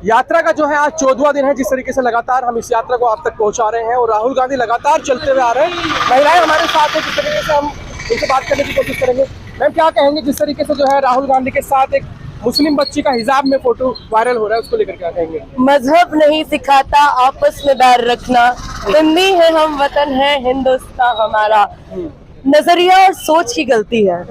यात्रा का जो है आज 14वां दिन है। जिस तरीके से लगातार हम इस यात्रा को आप तक पहुंचा रहे हैं और राहुल गांधी लगातार चलते हुए आ रहे हैं। महिलाएं हमारे साथ हैं, जिस तरीके से हम उनसे बात करने की कोशिश करेंगे। मैम, क्या कहेंगे जिस तरीके से जो है राहुल गांधी के साथ एक मुस्लिम बच्ची का हिजाब में फोटो वायरल हो रहा है, उसको लेकर क्या कहेंगे? मजहब नहीं सिखाता आपस में बैर रखना, हिंदी है हम वतन है हिंदुस्तान हमारा। नजरिया और सोच की गलती है।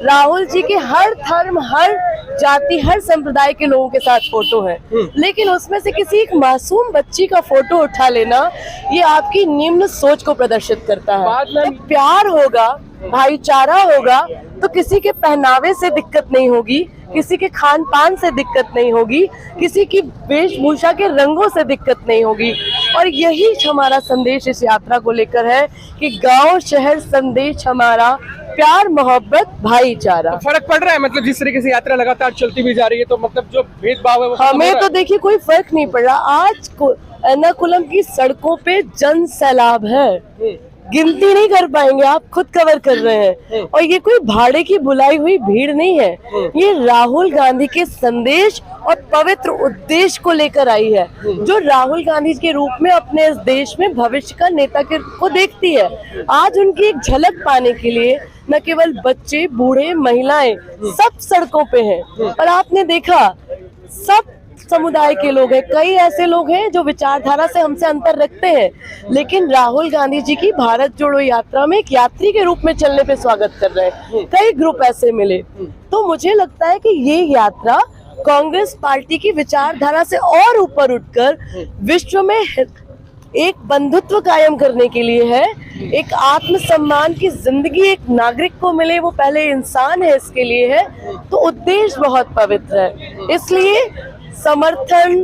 राहुल जी के हर धर्म, हर जाति, हर संप्रदाय के लोगों के साथ फोटो है, लेकिन उसमें से किसी एक मासूम बच्ची का फोटो उठा लेना, ये आपकी निम्न सोच को प्रदर्शित करता है। जब प्यार होगा, भाईचारा होगा, तो किसी के पहनावे से दिक्कत नहीं होगी, किसी के खान पान से दिक्कत नहीं होगी, किसी की वेशभूषा के रंगों से दिक्कत नहीं होगी। और यही हमारा संदेश इस यात्रा को लेकर है कि गांव शहर संदेश हमारा प्यार, मोहब्बत, भाईचारा। तो फर्क पड़ रहा है, मतलब जिस तरीके से यात्रा लगातार चलती भी जा रही है, तो मतलब जो भेदभाव है वो हमें तो देखिए कोई फर्क नहीं पड़ रहा। आज एर्नाकुलम की सड़कों पे जन सैलाब है, गिनती नहीं कर पाएंगे, आप खुद कवर कर रहे हैं। और ये कोई भाड़े की बुलाई हुई भीड़ नहीं है, ये राहुल गांधी के संदेश और पवित्र उद्देश्य को लेकर आई है, जो राहुल गांधी के रूप में अपने इस देश में भविष्य का नेता को देखती है। आज उनकी एक झलक पाने के लिए न केवल बच्चे, बूढ़े, महिलाएं सब सड़कों पे हैं। और आपने देखा सब समुदाय के लोग हैं, कई ऐसे लोग हैं जो विचारधारा से हमसे अंतर रखते हैं, लेकिन राहुल गांधी जी की भारत जोड़ो यात्रा में एक यात्री के रूप में चलने पे स्वागत कर रहे हैं। कई ग्रुप ऐसे मिले, तो मुझे लगता है कि ये यात्रा कांग्रेस पार्टी की विचारधारा से और ऊपर उठकर विश्व में एक बंधुत्व कायम करने के लिए है, एक आत्मसम्मान की जिंदगी एक नागरिक को मिले, वो पहले इंसान है, इसके लिए है। तो उद्देश्य बहुत पवित्र है, इसलिए समर्थन,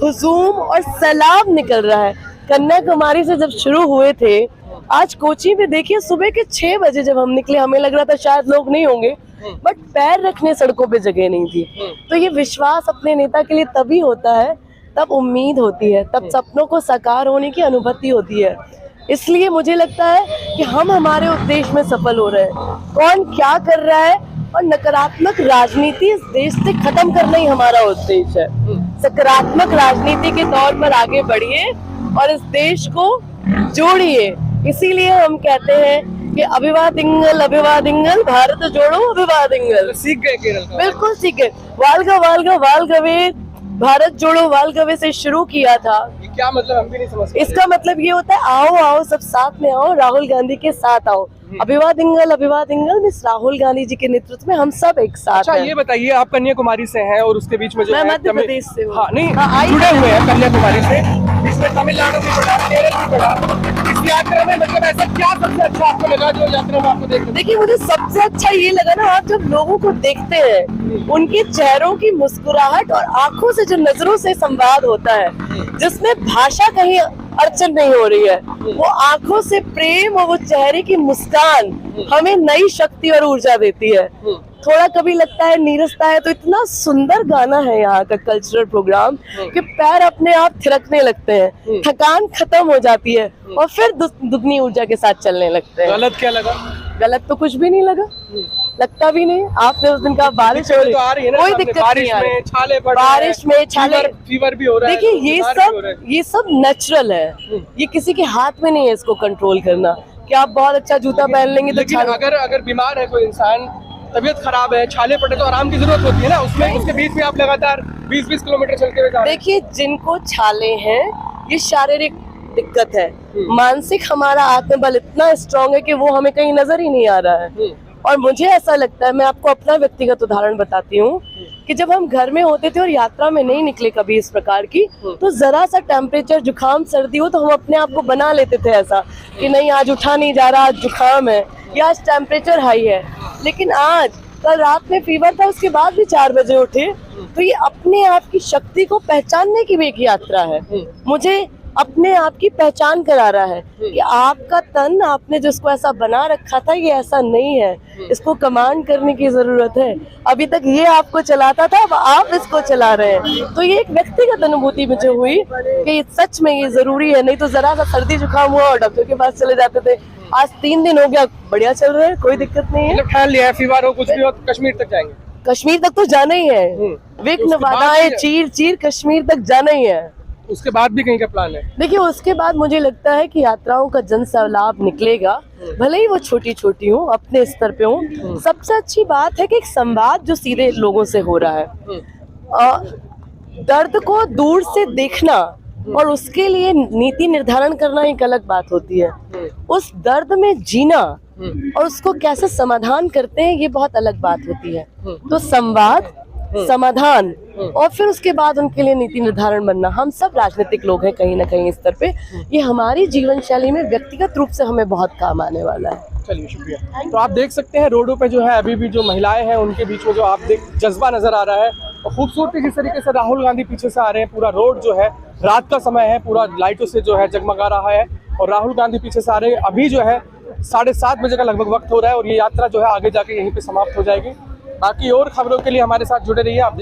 हुजूम और सैलाब निकल रहा है। कन्याकुमारी से जब शुरू हुए थे, आज कोची में देखिए सुबह के 6 बजे जब हम निकले, हमें लग रहा था शायद लोग नहीं होंगे, बट पैर रखने सड़कों पे जगह नहीं थी। तो ये विश्वास अपने नेता के लिए तभी होता है, तब उम्मीद होती है, तब सपनों को साकार होने की अनुभूति होती है। इसलिए मुझे लगता है कि हम हमारे उद्देश्य में सफल हो रहे हैं। कौन क्या कर रहा है और नकारात्मक राजनीति इस देश से खत्म करना ही हमारा उद्देश्य है। सकारात्मक राजनीति के तौर पर आगे बढ़िए और इस देश को जोड़िए। इसीलिए हम कहते हैं कि अभिवादिंगल अभिवादिंगल, भारत जोड़ो अभिवादिंगल। सीख गए केरल का? बिल्कुल सीख गए। वालगा वालगा वालगवे, भारत जोड़ो वालगवे से शुरू किया था। क्या मतलब, हम भी नहीं समझ सकते। इसका मतलब ये होता है आओ आओ सब साथ में आओ, राहुल गांधी के साथ आओ। अभिवादिंगल अभिवादिंगल मिस राहुल गांधी जी के नेतृत्व में हम सब एक साथ अच्छा, ये बताइए, आप कन्याकुमारी से हैं और उसके बीच में जो मैं है मध्य प्रदेश से हूँ। हाँ, नहीं जुड़े हुए हैं कन्याकुमारी से, इसमें तमिलनाडु भी पड़ा, केरल भी पड़ा। इस यात्रा में मतलब ऐसा क्या सबसे अच्छा आपको लगा जो यात्रा में आपको देखने? देखिए, मुझे सबसे अच्छा ये लगा ना, आप जब लोगों को देखते हैं, उनके चेहरों की मुस्कुराहट और आंखों से जो नजरों से संवाद होता है, जिसमें भाषा कहीं अड़चन नहीं हो रही है, वो आंखों से प्रेम और वो चेहरे की मुस्कान हमें नई शक्ति और ऊर्जा देती है। थोड़ा कभी लगता है नीरसता है, तो इतना सुंदर गाना है यहाँ का कल्चरल प्रोग्राम कि पैर अपने आप थिरकने लगते हैं, थकान खत्म हो जाती है और फिर दुगनी ऊर्जा के साथ चलने लगते हैं। गलत क्या लगा? गलत तो कुछ भी नहीं लगा, लगता भी नहीं। आपने उस दिन का बारिश हो रही है, कोई दिक्कत नहीं आ रही, छाले पड़ बारिश में छाले, फीवर भी हो रहा है। देखिए ये सब नेचुरल है, ये किसी के हाथ में नहीं है इसको कंट्रोल करना। कि आप बहुत अच्छा जूता पहन लेंगे तो अगर बीमार है कोई इंसान, तबीयत खराब है, छाले पड़े, तो आराम की जरूरत होती है ना, उसमें उसके बीच में आप लगातार 20-20 किलोमीटर चलते हुए जा रहे हैं। देखिए, जिनको छाले हैं ये शारीरिक दिक्कत है, मानसिक हमारा आत्मबल इतना स्ट्रांग है कि वो हमें कहीं नजर ही नहीं आ रहा है। और मुझे ऐसा लगता है, मैं आपको अपना व्यक्तिगत उदाहरण बताती हूँ कि जब हम घर में होते थे और यात्रा में नहीं निकले कभी इस प्रकार की, तो जरा सा टेम्परेचर, जुकाम, सर्दी हो तो हम अपने आप को बना लेते थे ऐसा कि नहीं आज उठा नहीं जा रहा, आज जुकाम है या आज टेम्परेचर हाई है। लेकिन आज, कल रात में फीवर था, उसके बाद भी 4 बजे उठे, तो ये अपने आप की शक्ति को पहचानने की भी एक यात्रा है। मुझे अपने आप की पहचान करा रहा है कि आपका तन, आपने जिसको ऐसा बना रखा था, ये ऐसा नहीं है, इसको कमांड करने की जरूरत है। अभी तक ये आपको चलाता था, अब आप इसको चला रहे हैं। तो ये एक व्यक्तिगत अनुभूति मुझे हुई कि सच में ये जरूरी है। नहीं तो जरा सा सर्दी जुकाम हुआ और डॉक्टर के पास चले जाते थे। आज 3 दिन हो गया, बढ़िया चल रहे हैं, कोई दिक्कत नहीं है। ठान लिया है, फीवर हो कुछ भी हो कश्मीर तक जाएंगे। कश्मीर तक तो जाना ही है, विघ्न उसके बाद बाधाएं भी- चीर चीर कश्मीर तक जाना ही है। उसके बाद भी कहीं का प्लान है? देखिए उसके बाद मुझे लगता है कि यात्राओं का जन सैलाब निकलेगा, भले ही वो छोटी छोटी हो, अपने स्तर पे हो। सबसे अच्छी बात है कि एक संवाद जो सीधे लोगों से हो रहा है, दर्द को दूर से देखना और उसके लिए नीति निर्धारण करना एक अलग बात होती है। उस दर्द में जीना और उसको कैसे समाधान करते हैं ये बहुत अलग बात होती है। तो संवाद, समाधान और फिर उसके बाद उनके लिए नीति निर्धारण बनना, हम सब राजनीतिक लोग हैं कहीं ना कहीं स्तर पे, ये हमारी जीवन शैली में व्यक्तिगत रूप से हमें बहुत काम आने वाला है। चलिए शुक्रिया। तो आप देख सकते हैं रोडों पे जो है अभी भी जो महिलाएं हैं उनके बीच में जो आप देख जज्बा नजर आ रहा है और खूबसूरती जिस तरीके से राहुल गांधी पीछे से आ रहे हैं। पूरा रोड जो है रात का समय है, पूरा लाइटों से जो है जगमगा रहा है और राहुल गांधी पीछे से आ रहे हैं। अभी जो है 7:30 बजे का लगभग वक्त हो रहा है और ये यात्रा जो है आगे जाके यहीं पे समाप्त हो जाएगी। बाकी और खबरों के लिए हमारे साथ जुड़े रहिए। आप